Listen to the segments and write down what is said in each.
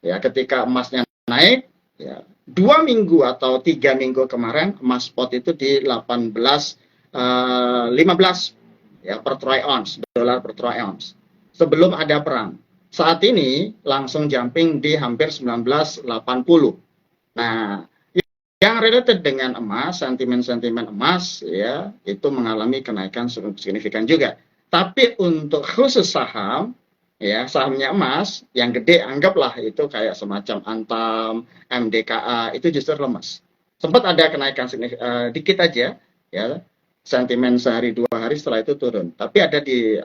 ya ketika emasnya naik, ya 2 minggu atau 3 minggu kemarin emas spot itu di 18,15 ya per troy ounce, dolar per troy ounce. Sebelum ada perang. Saat ini langsung jumping di hampir 1980. Nah, yang related dengan emas, sentimen-sentimen emas ya, itu mengalami kenaikan signifikan juga. Tapi untuk khusus saham, ya sahamnya emas yang gede anggaplah itu kayak semacam Antam, MDKA itu justru lemas. Sempat ada kenaikan dikit aja, ya sentimen sehari 2 hari setelah itu turun. Tapi ada di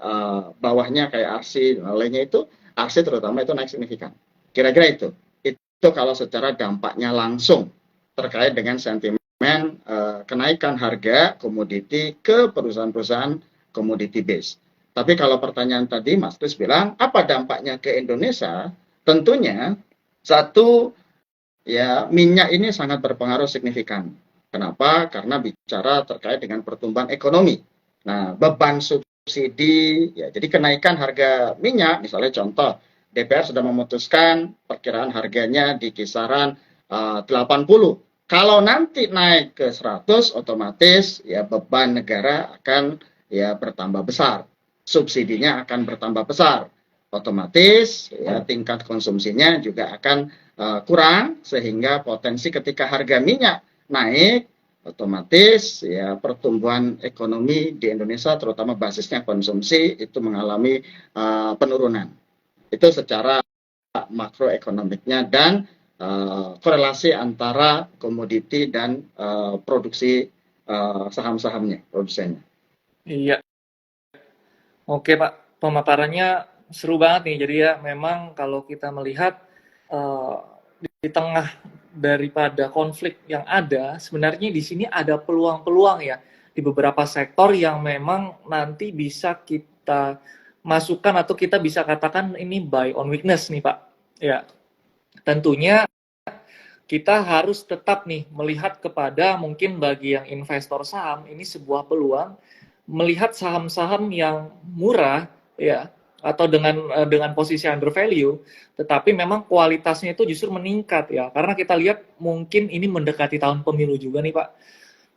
bawahnya kayak RC dan lainnya itu, RC terutama itu naik signifikan. Kira-kira itu. Itu kalau secara dampaknya langsung terkait dengan sentimen kenaikan harga komoditi ke perusahaan-perusahaan komoditi base. Tapi kalau pertanyaan tadi Mas Kris bilang apa dampaknya ke Indonesia? Tentunya satu ya minyak ini sangat berpengaruh signifikan. Kenapa? Karena bicara terkait dengan pertumbuhan ekonomi. Nah, beban subsidi ya jadi kenaikan harga minyak misalnya contoh DPR sudah memutuskan perkiraan harganya di kisaran 80. Kalau nanti naik ke 100, otomatis ya beban negara akan ya bertambah besar. Subsidinya akan bertambah besar. Otomatis ya tingkat konsumsinya juga akan kurang sehingga potensi ketika harga minyak naik otomatis ya pertumbuhan ekonomi di Indonesia terutama basisnya konsumsi itu mengalami penurunan. Itu secara makroekonomiknya dan korelasi antara komoditi dan produksi saham-sahamnya, produsennya. Iya, oke Pak, pemaparannya seru banget nih. Jadi ya memang kalau kita melihat eh, di tengah daripada konflik yang ada, sebenarnya di sini ada peluang-peluang ya di beberapa sektor yang memang nanti bisa kita masukkan atau kita bisa katakan ini buy on weakness nih Pak. Ya, tentunya kita harus tetap nih melihat kepada mungkin bagi yang investor saham ini sebuah peluang melihat saham-saham yang murah ya atau dengan posisi under value tetapi memang kualitasnya itu justru meningkat ya karena kita lihat mungkin ini mendekati tahun pemilu juga nih Pak.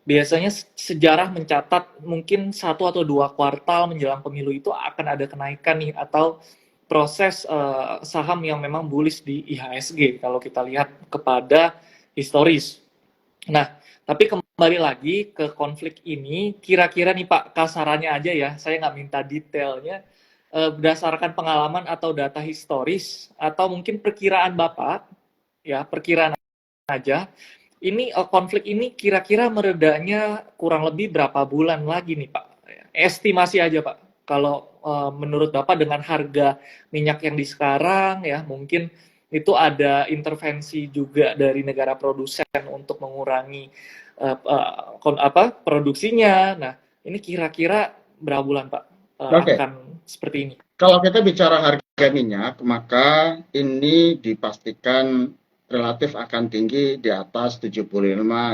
Biasanya sejarah mencatat mungkin 1 atau 2 kuartal menjelang pemilu itu akan ada kenaikan nih atau proses saham yang memang bullish di IHSG kalau kita lihat kepada historis. Nah, tapi kembali lagi ke konflik ini, kira-kira nih Pak, kasarannya aja ya, saya nggak minta detailnya, berdasarkan pengalaman atau data historis, atau mungkin perkiraan Bapak, ya perkiraan aja, ini konflik ini kira-kira meredanya kurang lebih berapa bulan lagi nih Pak? Estimasi aja Pak. Kalau menurut Bapak dengan harga minyak yang di sekarang ya mungkin itu ada intervensi juga dari negara produsen untuk mengurangi produksinya. Nah, ini kira-kira berapa bulan Pak akan seperti ini? Kalau kita bicara harga minyak, maka ini dipastikan relatif akan tinggi di atas 75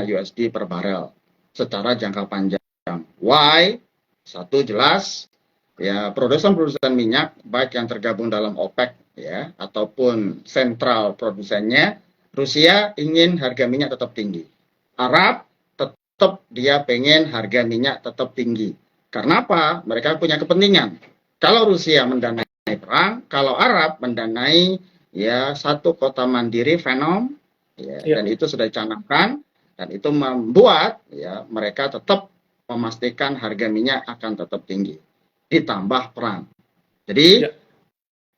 USD per barel secara jangka panjang. Why? Satu jelas, ya produsen-produsen minyak baik yang tergabung dalam OPEC ya ataupun sentral produsennya, Rusia ingin harga minyak tetap tinggi. Arab tetap dia pengen harga minyak tetap tinggi. Karena apa? Mereka punya kepentingan. Kalau Rusia mendanai perang, kalau Arab mendanai ya satu kota mandiri Venom, ya, dan itu sudah dicanangkan dan itu membuat ya mereka tetap memastikan harga minyak akan tetap tinggi ditambah perang. Jadi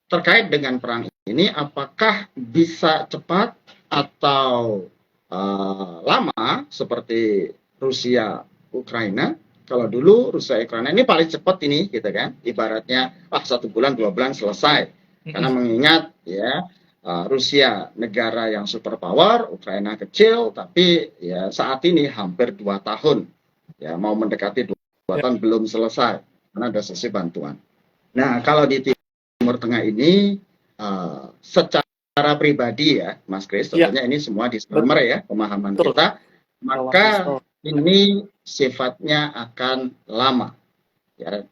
terkait dengan perang ini apakah bisa cepat atau lama seperti Rusia Ukraina? Kalau dulu Rusia Ukraina ini paling cepat ini gitu kan, ibaratnya 1 bulan 2 bulan selesai. Karena mengingat ya Rusia negara yang superpower, Ukraina kecil, tapi ya saat ini hampir 2 tahun ya mau mendekati 2 tahun belum selesai karena ada sesi bantuan. Nah kalau di Timur Tengah ini secara pribadi ya Mas Kris, tentunya ini semua disclaimer ya pemahaman kita, maka ini sifatnya akan lama ya.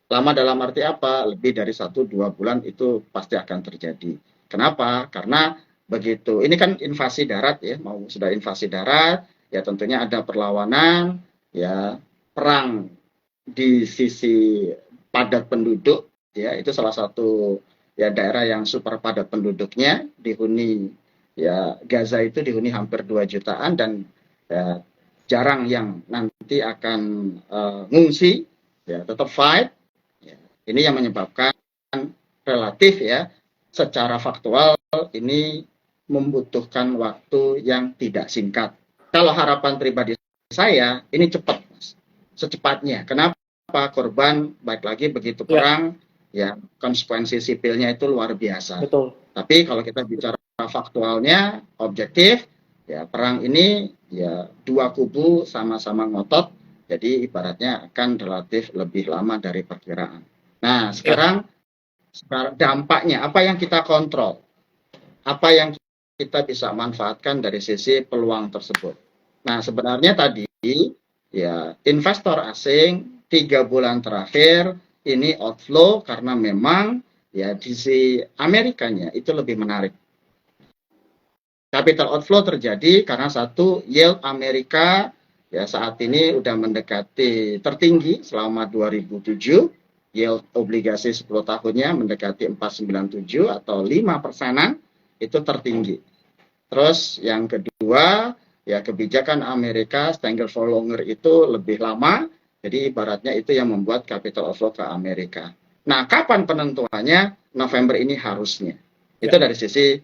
Lama dalam arti apa? Lebih dari 1-2 bulan itu pasti akan terjadi. Kenapa? Karena begitu, ini kan invasi darat ya, mau sudah invasi darat, ya tentunya ada perlawanan, ya perang di sisi padat penduduk, ya itu salah satu ya daerah yang super padat penduduknya, dihuni ya Gaza itu dihuni hampir 2 jutaan dan ya, jarang yang nanti akan ngungsi, ya tetap fight. Ya, ini yang menyebabkan relatif ya secara faktual ini membutuhkan waktu yang tidak singkat. Kalau harapan pribadi saya ini cepat, Mas. Secepatnya. Kenapa? Korban baik lagi begitu perang ya konsekuensi sipilnya itu luar biasa. Betul. Tapi kalau kita bicara faktualnya, objektif, ya perang ini ya dua kubu sama-sama ngotot, jadi ibaratnya akan relatif lebih lama dari perkiraan. Nah, sekarang dampaknya apa yang kita kontrol? Apa yang kita bisa manfaatkan dari sisi peluang tersebut? Nah, sebenarnya tadi ya investor asing 3 bulan terakhir ini outflow karena memang ya di sisi Amerikanya itu lebih menarik. Capital outflow terjadi karena satu, yield Amerika ya saat ini udah mendekati tertinggi selama 2007, yield obligasi 10 tahunnya mendekati 4,97 atau 5%-an, itu tertinggi. Terus yang kedua, ya kebijakan Amerika stagger for longer itu lebih lama, jadi ibaratnya itu yang membuat capital outflow ke Amerika. Nah, kapan penentuannya? November ini harusnya. Itu dari sisi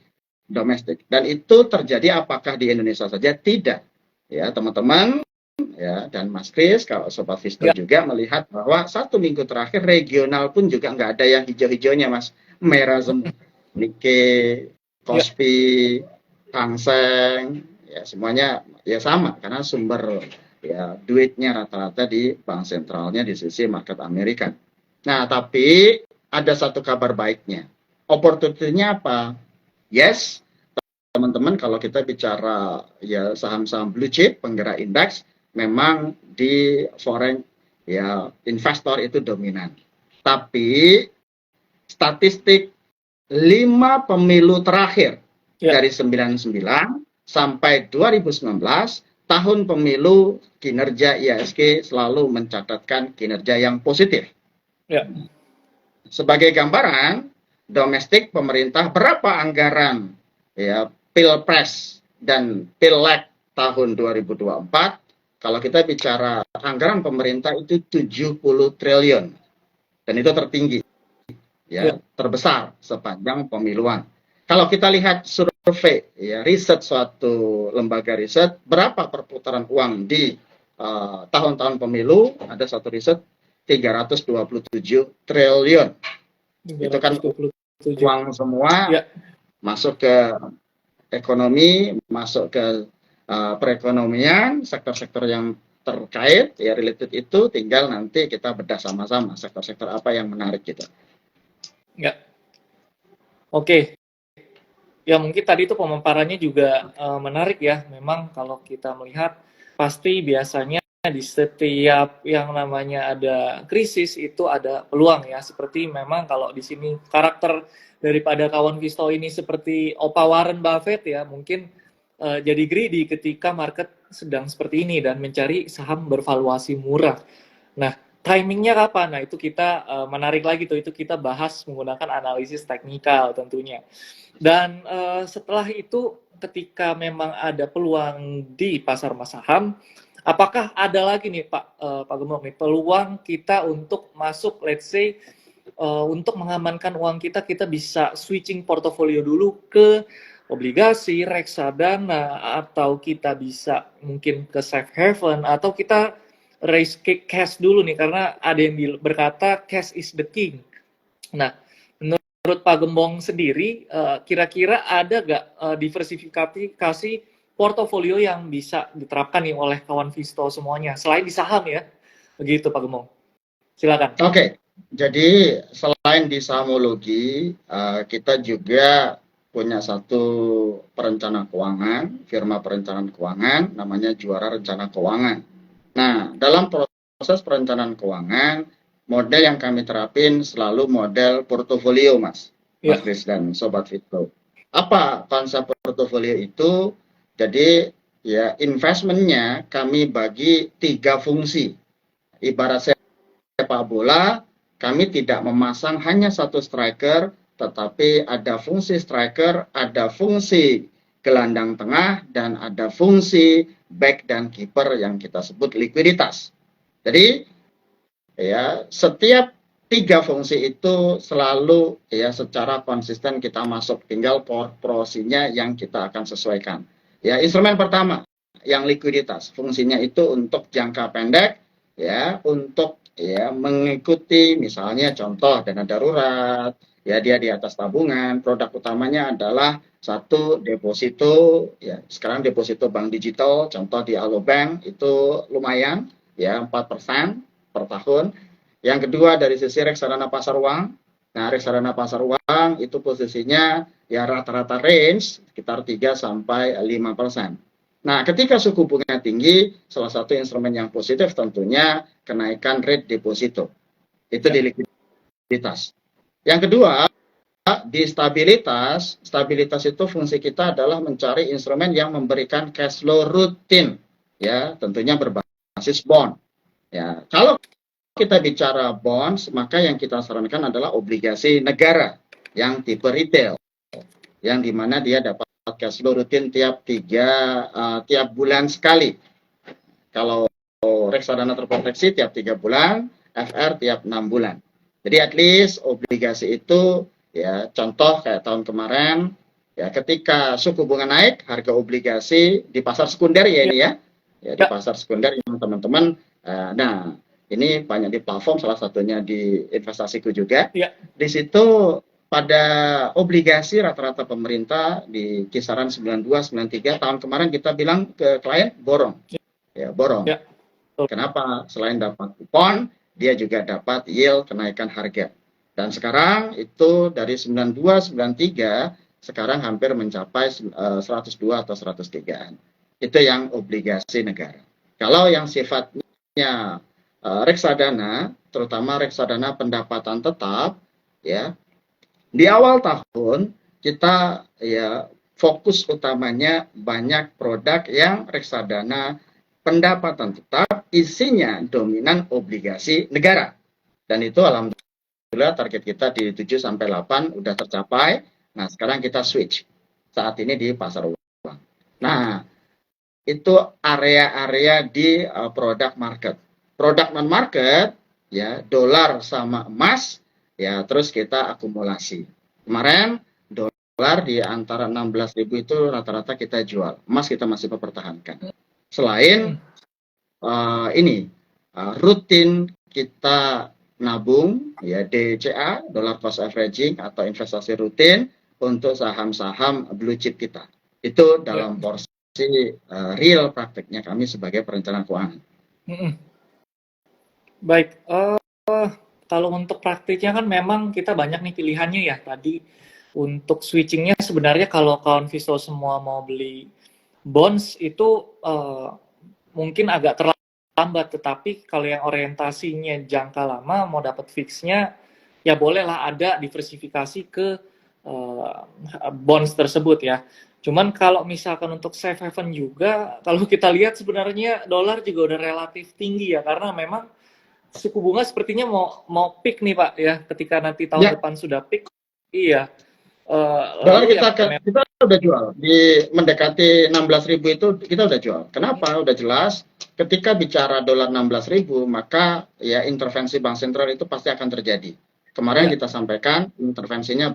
domestik. Dan itu terjadi apakah di Indonesia saja? Tidak. Ya, teman-teman ya dan Mas Kris, kalau Sobat Visto juga melihat bahwa 1 minggu terakhir regional pun juga nggak ada yang hijau-hijaunya, Mas. Merah semua. Nikkei, Kospi, Hang Seng, ya semuanya ya sama karena sumber ya duitnya rata-rata di bank sentralnya di sisi market Amerika. Nah, tapi ada satu kabar baiknya. Opportunity-nya apa? Yes, teman-teman kalau kita bicara ya saham-saham blue chip, penggerak indeks, memang di foreign ya investor itu dominan. Tapi statistik 5 pemilu terakhir dari 99 sampai 2019, tahun pemilu kinerja IHSG selalu mencatatkan kinerja yang positif. Sebagai gambaran, domestik pemerintah berapa anggaran ya Pilpres dan Pileg tahun 2024, kalau kita bicara anggaran pemerintah itu 70 triliun dan itu tertinggi ya terbesar sepanjang pemiluan. Kalau kita lihat survei ya riset suatu lembaga riset berapa perputaran uang di tahun-tahun pemilu, ada satu riset 327 triliun. Itu kan uang semua masuk ke ekonomi, masuk ke perekonomian, sektor-sektor yang terkait ya related itu, tinggal nanti kita bedah sama-sama sektor-sektor apa yang menarik gitu. Oke. Ya mungkin tadi itu pemaparannya juga menarik ya. Memang kalau kita melihat pasti biasanya di setiap yang namanya ada krisis itu ada peluang ya. Seperti memang kalau di sini karakter daripada kawan Visto ini seperti Opa Warren Buffett ya, mungkin jadi greedy ketika market sedang seperti ini dan mencari saham bervaluasi murah. Nah, timingnya kapan? Nah, itu kita menarik lagi tuh, itu kita bahas menggunakan analisis teknikal tentunya. Dan setelah itu ketika memang ada peluang di pasar saham, apakah ada lagi nih Pak Gembong nih peluang kita untuk masuk, let's say untuk mengamankan uang kita bisa switching portofolio dulu ke obligasi, reksadana, atau kita bisa mungkin ke safe haven, atau kita raise cash dulu nih karena ada yang berkata cash is the king. Nah, menurut Pak Gembong sendiri, kira-kira ada nggak diversifikasi portofolio yang bisa diterapkan nih oleh kawan Visto semuanya, selain di saham ya? Begitu Pak Gembong. Silakan. Oke, jadi selain di sahamologi, kita juga punya satu perencana keuangan, firma perencanaan keuangan, namanya Juara Rencana Keuangan. Nah, dalam proses perencanaan keuangan, model yang kami terapin selalu model portofolio, Mas. Mas Ya. Kris dan Sobat Vito. Apa konsep portofolio itu? Jadi ya investmentnya kami bagi 3 fungsi. Ibarat sepak bola, kami tidak memasang hanya satu striker, tetapi ada fungsi striker, ada fungsi gelandang tengah, dan ada fungsi back dan kiper yang kita sebut likuiditas. Jadi ya setiap 3 fungsi itu selalu ya secara konsisten kita masuk, tinggal porsinya yang kita akan sesuaikan. Ya, instrumen pertama yang likuiditas, fungsinya itu untuk jangka pendek, ya, untuk ya mengikuti misalnya contoh dana darurat, ya dia di atas tabungan. Produk utamanya adalah satu deposito, ya sekarang deposito bank digital, contoh di Alobank itu lumayan, ya 4% per tahun. Yang kedua dari sisi reksadana pasar uang. Nah, reksadana pasar uang itu posisinya ya rata-rata range sekitar 3-5%. Nah, ketika suku bunga tinggi, salah satu instrumen yang positif tentunya kenaikan rate deposito. Itu di likuiditas. Yang kedua, di stabilitas. Stabilitas itu fungsi kita adalah mencari instrumen yang memberikan cash flow rutin. Ya, tentunya berbasis bond. Ya, kalau kita bicara bonds, maka yang kita sarankan adalah obligasi negara yang tipe retail, yang dimana dia dapat cash flow rutin tiap bulan sekali. Kalau reksadana terproteksi tiap 3 bulan, FR tiap 6 bulan. Jadi at least obligasi itu ya contoh kayak tahun kemarin ya ketika suku bunga naik, harga obligasi di pasar sekunder ya ini ya. Ya di pasar sekunder yang teman-teman nah ini banyak di platform, salah satunya di investasiku juga. Ya. Di situ pada obligasi rata-rata pemerintah di kisaran 92-93 tahun kemarin kita bilang ke klien borong. Ya, borong. Ya. Kenapa? Selain dapat kupon, dia juga dapat yield kenaikan harga. Dan sekarang itu dari 92-93 sekarang hampir mencapai 102 atau 103-an. Itu yang obligasi negara. Kalau yang sifatnya reksadana, terutama reksadana pendapatan tetap, ya di awal tahun kita ya fokus utamanya banyak produk yang reksadana pendapatan tetap, isinya dominan obligasi negara. Dan itu alhamdulillah target kita di 7-8 udah tercapai. Nah, sekarang kita switch saat ini di pasar uang. Nah, itu area-area di produk market. Produk non market ya dolar sama emas ya terus kita akumulasi. Kemarin dolar di antara 16.000 itu rata-rata kita jual. Emas kita masih mempertahankan. Selain ini rutin kita nabung ya DCA, dollar cost averaging atau investasi rutin untuk saham-saham blue chip kita. Itu dalam porsi real prakteknya kami sebagai perencana keuangan. Baik, kalau untuk praktiknya kan memang kita banyak nih pilihannya ya. Tadi untuk switchingnya sebenarnya kalau kawan Visto semua mau beli bonds itu mungkin agak terlambat, tetapi kalau yang orientasinya jangka lama mau dapat fixnya ya bolehlah ada diversifikasi ke bonds tersebut ya. Cuman kalau misalkan untuk safe haven juga, kalau kita lihat sebenarnya dolar juga udah relatif tinggi ya, karena memang suku bunga sepertinya mau peak nih Pak ya, ketika nanti tahun depan sudah peak. Iya. Dolar kita udah jual di mendekati 16.000 itu kita udah jual. Kenapa? Udah jelas. Ketika bicara dolar 16.000 maka ya intervensi bank sentral itu pasti akan terjadi. Kemarin kita sampaikan intervensinya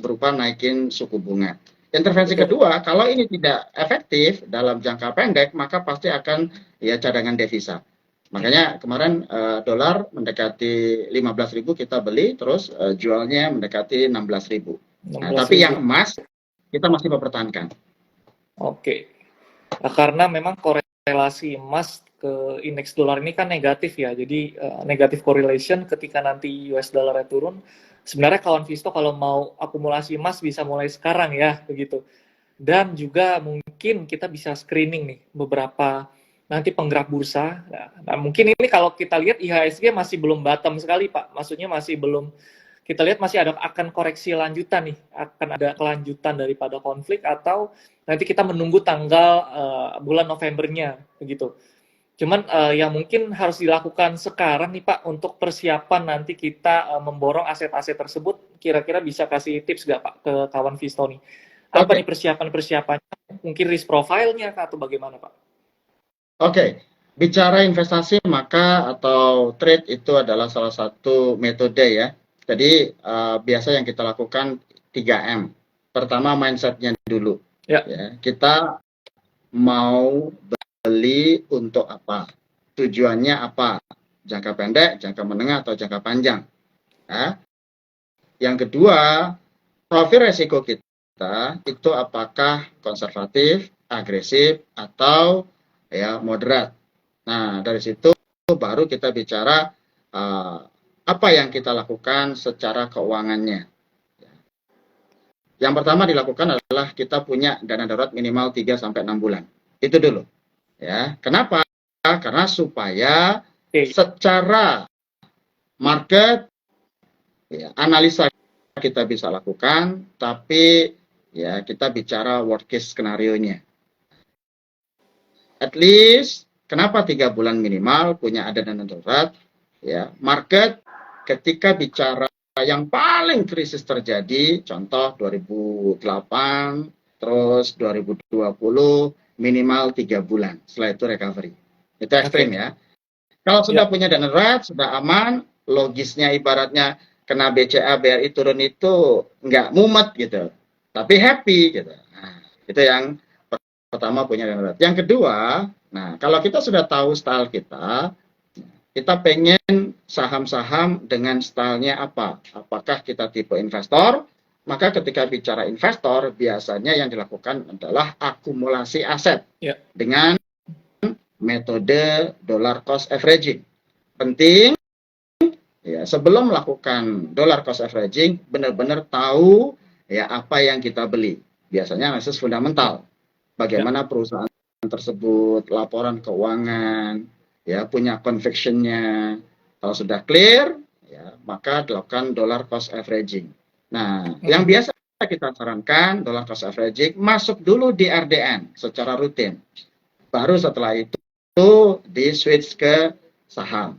berupa naikin suku bunga. Intervensi kedua, kalau ini tidak efektif dalam jangka pendek maka pasti akan ya cadangan devisa. Makanya kemarin dolar mendekati 15.000 kita beli, terus jualnya mendekati 16.000. Nah, tapi yang emas kita masih mempertahankan. Oke. Nah, karena memang korelasi emas ke indeks dolar ini kan negatif ya. Jadi negatif correlation ketika nanti US dollarnya turun. Sebenarnya kawan Visto kalau mau akumulasi emas bisa mulai sekarang ya, begitu. Dan juga mungkin kita bisa screening nih beberapa nanti penggerak bursa. Nah, mungkin ini kalau kita lihat IHSG masih belum bottom sekali Pak. Maksudnya masih belum kita lihat masih akan koreksi lanjutan nih, akan ada kelanjutan daripada konflik atau nanti kita menunggu tanggal bulan Novembernya begitu. Cuman yang mungkin harus dilakukan sekarang nih Pak untuk persiapan nanti kita memborong aset-aset tersebut, kira-kira bisa kasih tips nggak Pak ke kawan Visto nih? Apa nih persiapan-persiapannya? Mungkin risk profile-nya atau bagaimana Pak? Oke, bicara investasi maka atau trade itu adalah salah satu metode ya. Jadi biasa yang kita lakukan 3M. Pertama mindsetnya dulu. Ya. Ya, kita mau beli untuk apa? Tujuannya apa? Jangka pendek, jangka menengah, atau jangka panjang. Ya. Yang kedua, profil resiko kita itu apakah konservatif, agresif, atau ya moderat. Nah, dari situ baru kita bicara apa yang kita lakukan secara keuangannya. Yang pertama dilakukan adalah kita punya dana darurat minimal 3-6 bulan. Itu dulu. Ya, kenapa? Karena supaya secara market ya, analisa kita bisa lakukan, tapi ya kita bicara worst case skenario-nya. At least kenapa 3 bulan minimal punya ada dana darurat? Ya, market ketika bicara yang paling krisis terjadi, contoh 2008, terus 2020, minimal 3 bulan. Setelah itu recovery. Itu ekstrim ya. Kalau sudah punya dana darurat, sudah aman, logisnya ibaratnya kena BCA, BRI turun itu nggak mumet gitu. Tapi happy gitu. Nah, itu yang pertama punya dana darurat. Yang kedua, nah kalau kita sudah tahu style kita pengen saham-saham dengan stylenya apa? Apakah kita tipe investor? Maka ketika bicara investor, biasanya yang dilakukan adalah akumulasi aset dengan metode dollar cost averaging. Penting, ya sebelum melakukan dollar cost averaging, benar-benar tahu ya apa yang kita beli. Biasanya analisis fundamental. Bagaimana perusahaan tersebut, laporan keuangan, ya punya conviction-nya. Kalau sudah clear, ya maka dilakukan dollar cost averaging. Nah, yang biasa kita sarankan dollar cost averaging masuk dulu di RDN secara rutin. Baru setelah itu di switch ke saham.